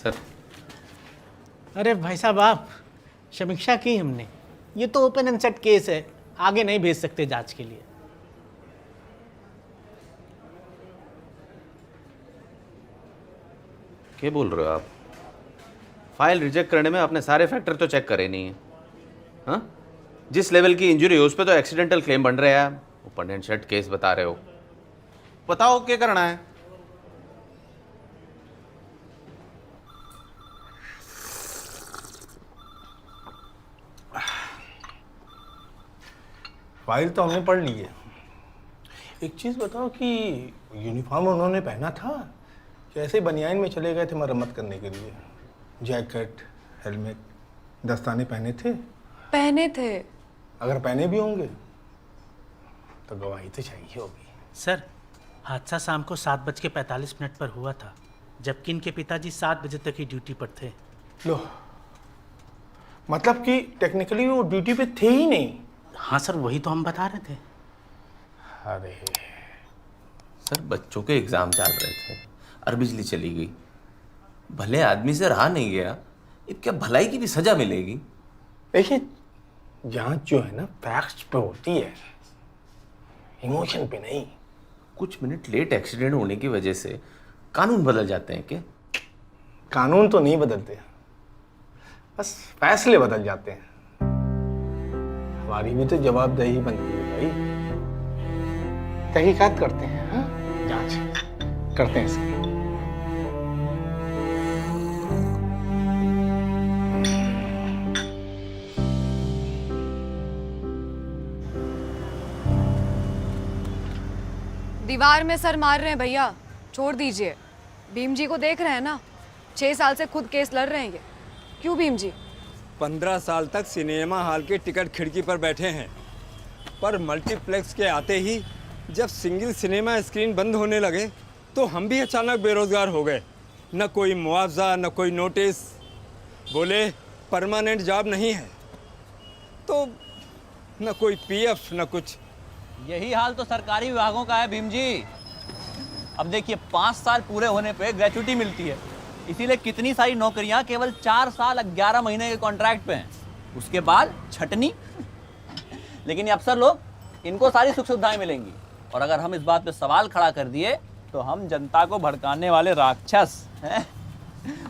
Sir. अरे भाई साहब, आप समीक्षा की हमने, ये तो ओपन एंड शट केस है, आगे नहीं भेज सकते जांच के लिए। क्या बोल रहे हो आप? फाइल रिजेक्ट करने में आपने सारे फैक्टर तो चेक करे नहीं है। हाँ, जिस लेवल की इंजरी है उस पर तो एक्सीडेंटल क्लेम बन रहे हैं आप, ओपन एंड शट केस बता रहे हो। बताओ क्या करना है। फाइल तो हमने पढ़ ली है। एक चीज़ बताओ कि यूनिफॉर्म उन्होंने पहना था कि ऐसे बनियान में चले गए थे मरम्मत करने के लिए? जैकेट, हेलमेट, दस्ताने पहने थे? पहने थे। अगर पहने भी होंगे तो गवाही तो चाहिए होगी। सर, हादसा शाम को 7:45 पर हुआ था, जबकि इनके पिताजी 7 बजे तक ही ड्यूटी पर थे। लो, मतलब कि टेक्निकली वो ड्यूटी पे थे ही नहीं। हाँ सर, वही तो हम बता रहे थे। अरे सर, बच्चों के एग्जाम चल रहे थे और बिजली चली गई, भले आदमी से रहा नहीं गया, अब क्या भलाई की भी सजा मिलेगी? देखिए, जांच जो है ना फैक्ट्स पे होती है, इमोशन पे नहीं। कुछ मिनट लेट एक्सीडेंट होने की वजह से कानून बदल जाते हैं क्या? कानून तो नहीं बदलते, बस फैसले बदल जाते हैं। हमारी भी तो जवाबदेही बनती है भाई। तहकीकात करते हैं, हाँ, जांच करते हैं इसकी। दीवार में सर मार रहे हैं भैया, छोड़ दीजिए। भीम जी को देख रहे हैं ना, 6 साल से खुद केस लड़ रहे हैं ये। क्यों भीम जी? 15 साल तक सिनेमा हॉल के टिकट खिड़की पर बैठे हैं, पर मल्टीप्लेक्स के आते ही जब सिंगल सिनेमा स्क्रीन बंद होने लगे तो हम भी अचानक बेरोजगार हो गए। न कोई मुआवजा, न कोई नोटिस, बोले परमानेंट जॉब नहीं है, तो न कोई पीएफ न कुछ। यही हाल तो सरकारी विभागों का है भीम जी। अब देखिए, 5 साल पूरे होने पे ग्रेच्युटी मिलती है, इसीलिए कितनी सारी नौकरियां केवल 4 साल 11 महीने के कॉन्ट्रैक्ट पे हैं, उसके बाद छटनी। लेकिन ये अफसर लोग, इनको सारी सुख सुविधाएं मिलेंगी, और अगर हम इस बात पे सवाल खड़ा कर दिए तो हम जनता को भड़काने वाले राक्षस हैं।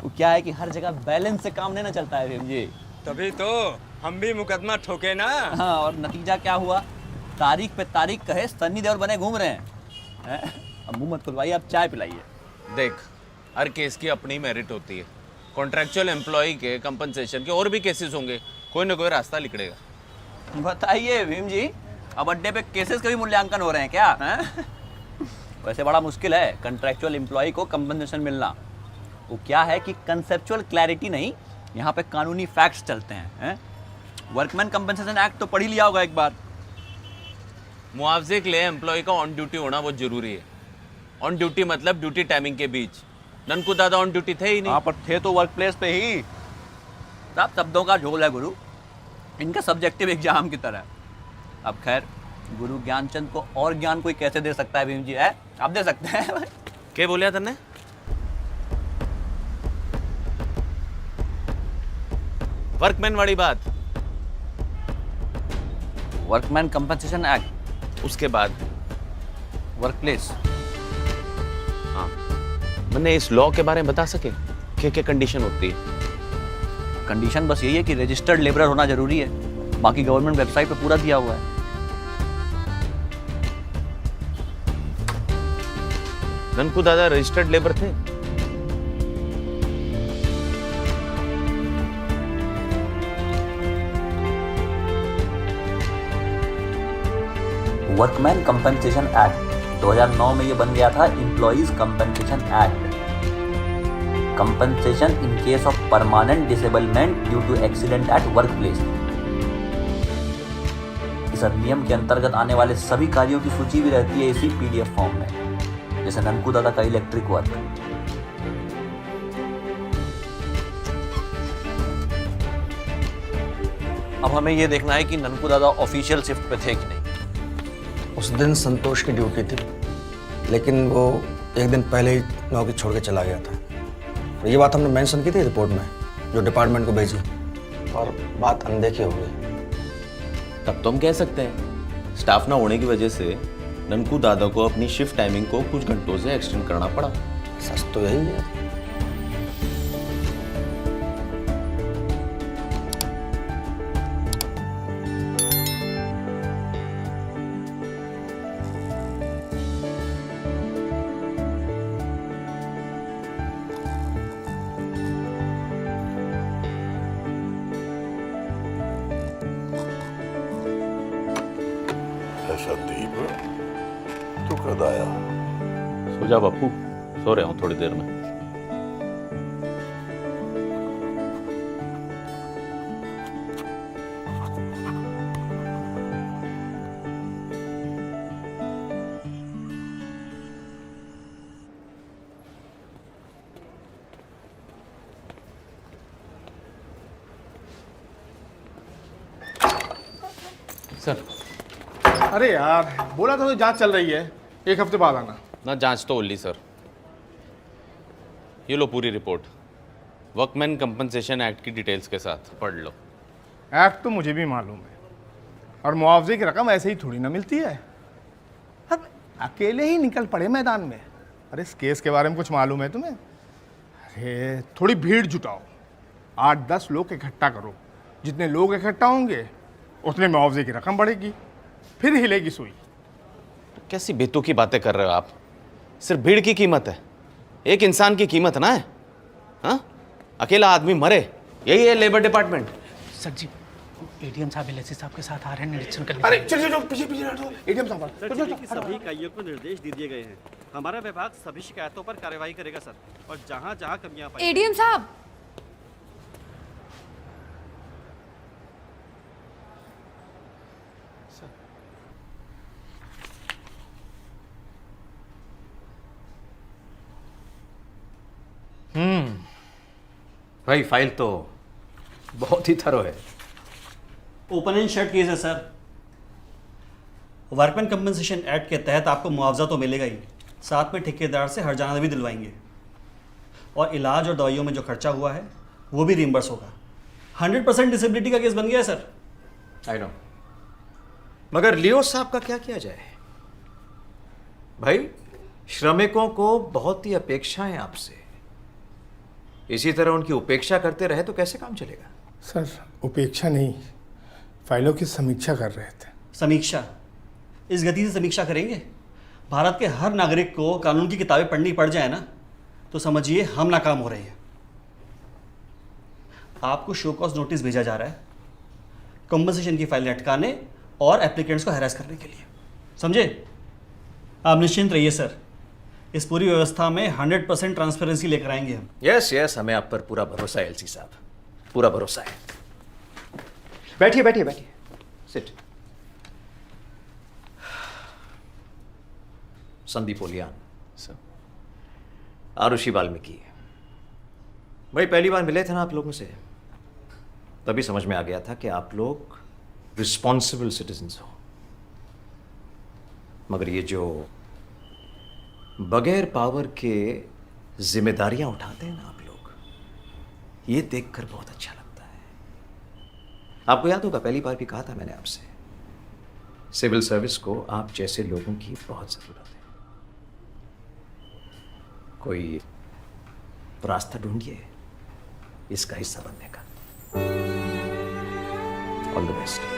वो क्या है कि हर जगह बैलेंस से काम नहीं ना चलता है भीम जी। तभी तो हम भी मुकदमा ठोके ना। हाँ, और नतीजा क्या हुआ? तारीख पे तारीख कहे सन्नी देओल बने घूम रहे हैं। अब मुंह मत खुलवाइए, आप चाय पिलाइए। देख, हर केस की अपनी मेरिट होती है। कॉन्ट्रैक्चुअल एम्प्लॉय के कंपनसेशन के और भी केसेस होंगे, कोई ना कोई रास्ता निकलेगा। बताइए भीम जी, अब अड्डे पे केसेस का भी मूल्यांकन हो रहे हैं क्या? हैं? वैसे बड़ा मुश्किल है कॉन्ट्रैक्चुअल एम्प्लॉय को कंपनसेशन मिलना। वो क्या है कि कंसेप्चुअल क्लैरिटी नहीं, यहाँ पे कानूनी फैक्ट्स चलते हैं। वर्कमैन कंपनसेशन एक्ट तो पढ़ ही लिया होगा एक बार। मुआवजे के लिए एम्प्लॉय का ऑन ड्यूटी होना बहुत जरूरी है। ऑन ड्यूटी मतलब ड्यूटी टाइमिंग के बीच। ननकू दादा ऑन ड्यूटी थे ही नहीं। हाँ, पर थे तो वर्क प्लेस पे ही। सब शब्दों का झोल है गुरु, इनका सब्जेक्टिव एग्जाम की तरह। अब खैर, गुरु ज्ञानचंद को और ज्ञान कोई कैसे दे सकता है भीम जी? है, आप दे सकते हैं। क्या बोलिया तन्ने? वर्कमैन वाली बात। वर्कमैन कंपनसेशन एक्ट, उसके बाद वर्क प्लेस। हाँ, मैंने इस लॉ के बारे में बता सके क्या कंडीशन होती है? कंडीशन बस यही है कि रजिस्टर्ड लेबरर होना जरूरी है, बाकी गवर्नमेंट वेबसाइट पे पूरा दिया हुआ है। ननकू दादा रजिस्टर्ड लेबर थे? वर्कमैन कंपनसेशन एक्ट 2009 में ये बन गया था employees compensation act. Compensation in case of permanent disablement due to accident at work place. इस अधिनियम के अंतर्गत आने वाले सभी कार्यों की सूची भी रहती है इसी पीडीएफ फॉर्म में, जैसे ननकू दादा का इलेक्ट्रिक वर्क। अब हमें ये देखना है कि ननकू दादा ऑफिशियल शिफ्ट पे थे कि नहीं। उस दिन संतोष की ड्यूटी थी, लेकिन वो एक दिन पहले ही नौकरी छोड़ के चला गया था। और ये बात हमने मेंशन की थी रिपोर्ट में जो डिपार्टमेंट को भेजी, और बात अनदेखी हो गई। तब तो हम कह सकते हैं स्टाफ ना होने की वजह से ननकू दादा को अपनी शिफ्ट टाइमिंग को कुछ घंटों से एक्सटेंड करना पड़ा। सच तो यही है। संदीप, तू कद आया? सो जा बापू, सो रहा हूँ थोड़ी देर में। सर, अरे यार, बोला था तो जांच चल रही है, 1 हफ्ते बाद आना। ना जांच तो ओली सर। ये लो पूरी रिपोर्ट, वर्कमैन कंपनसेशन एक्ट की डिटेल्स के साथ पढ़ लो। एक्ट तो मुझे भी मालूम है, और मुआवजे की रकम ऐसे ही थोड़ी ना मिलती है। अब अकेले ही निकल पड़े मैदान में। अरे इस केस के बारे में कुछ मालूम है तुम्हें? अरे थोड़ी भीड़ जुटाओ, 8-10 लोग इकट्ठा करो। जितने लोग इकट्ठा होंगे उतने मुआवजे की रकम बढ़ेगी, फिर हिलेगी सुई। कैसी बेतुकी की बातें कर रहे हो आप? सिर्फ भीड़ की कीमत है, एक इंसान की कीमत ना है। हाँ, अकेला आदमी मरे, यही है लेबर डिपार्टमेंट। सर जी, एडीएम साहब एलएसी साहब के साथ आ रहे हैं, निरीक्षण कर अरे चल चल पीछे पीछे हटो, एडीएम साहब। सभी इकाइयों को निर्देश दे दिए गए हैं। हमारा विभाग सभी शिकायतों पर कार्रवाई करेगा सर, और जहां जहां कमियां पाई। एडीएम साहब, भाई फाइल तो बहुत ही थरो है। ओपन एंड शट केस है सर। वर्कमैन कंपनसेशन एक्ट के तहत आपको मुआवजा तो मिलेगा ही, साथ में ठेकेदार से हर्जाना भी दिलवाएंगे, और इलाज और दवाइयों में जो खर्चा हुआ है वो भी रिम्बर्स होगा। 100% डिसेबिलिटी का केस बन गया है सर। आई नो, मगर लियो साहब का क्या किया जाए भाई? श्रमिकों को बहुत ही अपेक्षाएं आपसे, इसी तरह उनकी उपेक्षा करते रहे तो कैसे काम चलेगा? सर, उपेक्षा नहीं, फाइलों की समीक्षा कर रहे थे। समीक्षा? इस गति से समीक्षा करेंगे? भारत के हर नागरिक को कानून की किताबें पढ़नी पड़ जाए ना, तो समझिए हम नाकाम हो रहे हैं। आपको शो कॉज नोटिस भेजा जा रहा है कंपनसेशन की फाइल अटकाने और एप्लीकेंट्स को हैरेस करने के लिए, समझे? आप निश्चिंत रहिए सर, इस पूरी व्यवस्था में 100% ट्रांसपेरेंसी लेकर आएंगे हम। यस, हमें आप पर पूरा भरोसा है एलसी साहब, पूरा भरोसा है। बैठिए बैठिए बैठिए, सिट। संदीप ओलियान सर, आरुषि वाल्मीकि। भाई पहली बार मिले थे ना आप लोगों से, तभी समझ में आ गया था कि आप लोग रिस्पॉन्सिबल सिटीजन्स हो। मगर ये जो बगैर पावर के जिम्मेदारियां उठाते हैं ना आप लोग, ये देखकर बहुत अच्छा लगता है। आपको याद होगा पहली बार भी कहा था मैंने आपसे, सिविल सर्विस को आप जैसे लोगों की बहुत जरूरत है। कोई रास्ता ढूंढिए इसका हिस्सा बनने का। All the best.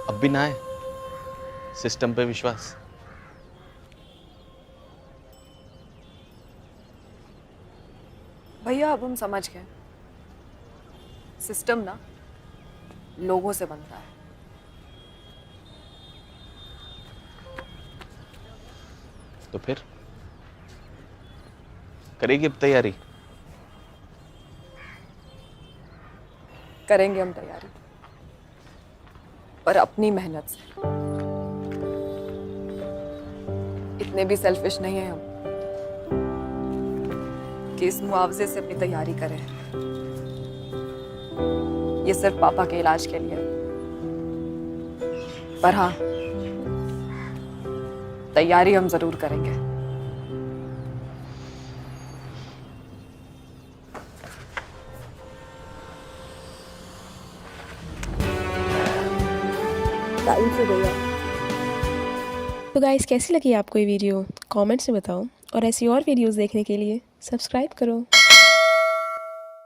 अब भी ना है सिस्टम पे विश्वास? भैया अब हम समझ गए, सिस्टम ना लोगों से बनता है। तो फिर करेगी अब तैयारी? करेंगे हम तैयारी, पर अपनी मेहनत से। इतने भी सेल्फिश नहीं है हम कि इस मुआवजे से अपनी तैयारी करें। ये सिर्फ पापा के इलाज के लिए, पर हाँ, तैयारी हम जरूर करेंगे। तो गाइस, कैसी लगी आपको ये वीडियो? कमेंट्स में बताओ, और ऐसी और वीडियोस देखने के लिए सब्सक्राइब करो।